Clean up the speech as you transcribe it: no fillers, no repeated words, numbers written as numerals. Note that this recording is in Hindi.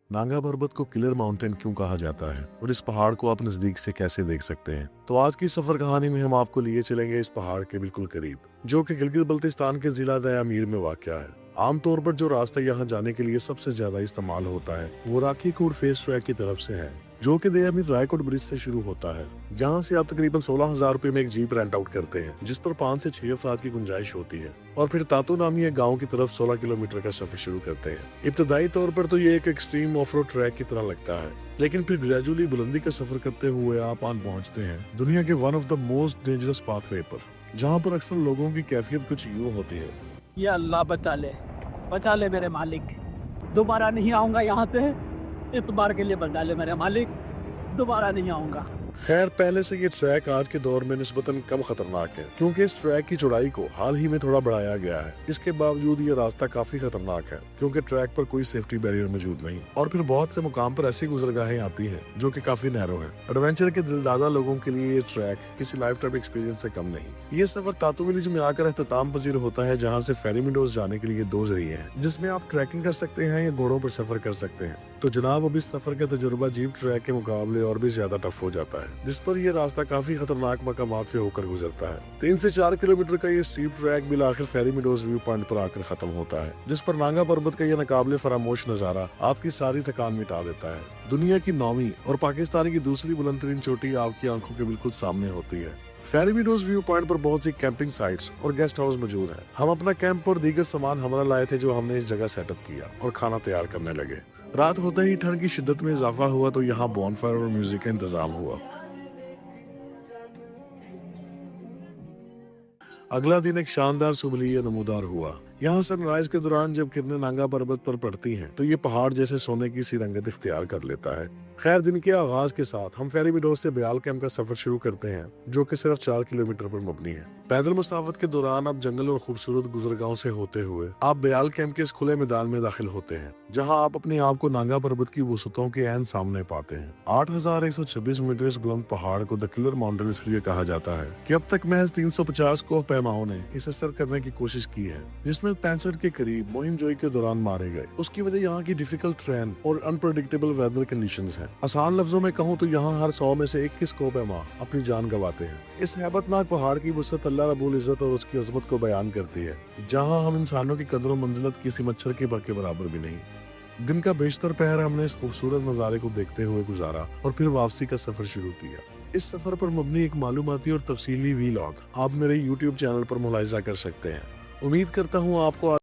नांगा पर्वत को किलर माउंटेन क्यों कहा जाता है और इस पहाड़ को आप नजदीक से कैसे देख सकते हैं? तो आज की सफर कहानी में हम आपको लिए चलेंगे इस पहाड़ के बिल्कुल करीब, जो कि गिलगित बल्तिस्तान के जिला दयामीर में वाक़या है। आमतौर पर जो रास्ता यहाँ जाने के लिए सबसे ज्यादा इस्तेमाल होता है वो राकी कोट फेस ट्रैक की तरफ से है, जो कि दयामीर रायकोट ब्रिज से शुरू होता है। यहाँ से आप तकरीबन 16,000 रुपए में एक जीप रेंट आउट करते हैं, जिस पर 5 से 6 अफराद की गुंजाइश होती है, और फिर तातू नामी एक गाँव की तरफ 16 किलोमीटर का सफर शुरू करते हैं। इब्तदाई तौर पर तो ये एक एक्सट्रीम ऑफ रोड ट्रैक की तरह लगता है, लेकिन फिर ग्रेजुअली बुलंदी का सफर करते हुए आप आन पहुंचते हैं दुनिया के one of the most dangerous pathway पर, जहां पर अक्सर लोगों की कैफियत कुछ यूं होती है। या अल्लाह बचा ले मेरे मालिक, दोबारा नहीं आऊँगा यहाँ से। इस बार के लिए बचा ले मेरे मालिक, दोबारा नहीं आऊँगा। खैर, पहले से ये ट्रैक आज के दौर में निस्बतन कम खतरनाक है, क्योंकि इस ट्रैक की चौड़ाई को हाल ही में थोड़ा बढ़ाया गया है। इसके बावजूद ये रास्ता काफी खतरनाक है, क्योंकि ट्रैक पर कोई सेफ्टी बैरियर मौजूद नहीं, और फिर बहुत से मुकाम पर ऐसी गुजरगाहें आती हैं जो कि काफी नैरो है। एडवेंचर के दिलदादा लोगों के लिए ये ट्रैक किसी लाइफ टाइम एक्सपीरियंस से कम नहीं। ये सफर तातू विलेज में आकर अख्ताम पजीर होता है, जहाँ से फेरी मीडोज जाने के लिए 2 जरिए हैं, जिसमें आप ट्रैकिंग कर सकते हैं या घोड़ों पर सफर कर सकते हैं। तो जनाब, अब इस सफर का तजुर्बा जीप ट्रैक के मुकाबले और भी ज्यादा टफ हो जाता है, जिस पर यह रास्ता काफी खतरनाक मकामात से होकर गुजरता है। 3 से 4 किलोमीटर का ये स्टीप ट्रैक बिलाखिर फेरी मीडोज व्यू पॉइंट पर आकर खत्म होता है, जिस पर नांगा पर्वत का यह नाकाबिले फरामोश नजारा आपकी सारी थकान मिटा देता है। दुनिया की 9वीं और पाकिस्तान की दूसरी बुलंदतरीन चोटी आपकी आंखों के बिल्कुल सामने होती है। फेरी मीडोज व्यू पॉइंट पर बहुत सी कैंपिंग साइट्स और गेस्ट हाउस मौजूद हैं। हम अपना कैंप और दीगर सामान हमरा लाए थे, जो हमने इस जगह सेटअप किया और खाना तैयार करने लगे। रात होते ही ठंड की शिद्दत में इजाफा हुआ, तो यहाँ बॉनफायर और म्यूजिक का इंतजाम हुआ। अगला दिन एक शानदार सुबह नमूदार हुआ। यहाँ सनराइज के दौरान जब किरणें नांगा पर्वत पर पड़ती हैं, तो ये पहाड़ जैसे सोने की सी रंगत इख्तियार कर लेता है। खैर, दिन के आगाज के साथ हम फेरी मीडोज से बयाल कैंप का सफर शुरू करते हैं, जो कि सिर्फ 4 किलोमीटर पर मबनी है। पैदल मसाफत के दौरान आप जंगल और खूबसूरत गुजरगाहों से होते हुए आप बयाल कैंप के इस खुले मैदान में दाखिल होते हैं, जहां आप अपने आप को नांगा पर्वत की वसुतों के ऐन सामने पाते हैं। 8,126 मीटर इस बुलंद पहाड़ को द किलर माउंटेन इसलिए कहा जाता है कि अब तक महज 350 कोह पैमाओं ने इसे सर करने की कोशिश की है, जिसमें 65 के करीब मुहिम जोई के दौरान मारे गए। उसकी वजह यहाँ की डिफिकल्ट ट्रेन और अनप्रेडिक्टेबल वेदर कंडीशंस हैं। आसान लफ्जों में कहूँ तो यहाँ हर 100 में से 21 कोह पैमा अपनी जान गंवाते हैं। इस हैबतनाक पहाड़ की वुसअत अल्लाह रब्बुल इज्जत और उसकी अजमत को बयान करती है, जहाँ हम इंसानों की कदर और मंजिलत किसी मच्छर के पर के बराबर भी नहीं। दिन का बेशतर पहर हमने इस खूबसूरत नज़ारे को देखते हुए गुजारा और फिर वापसी का सफर शुरू किया। इस सफर पर मबनी एक मालूमाती और तफसीली वीलॉग आप मेरे YouTube चैनल पर मुलाहिजा कर सकते हैं। उम्मीद करता हूँ आपको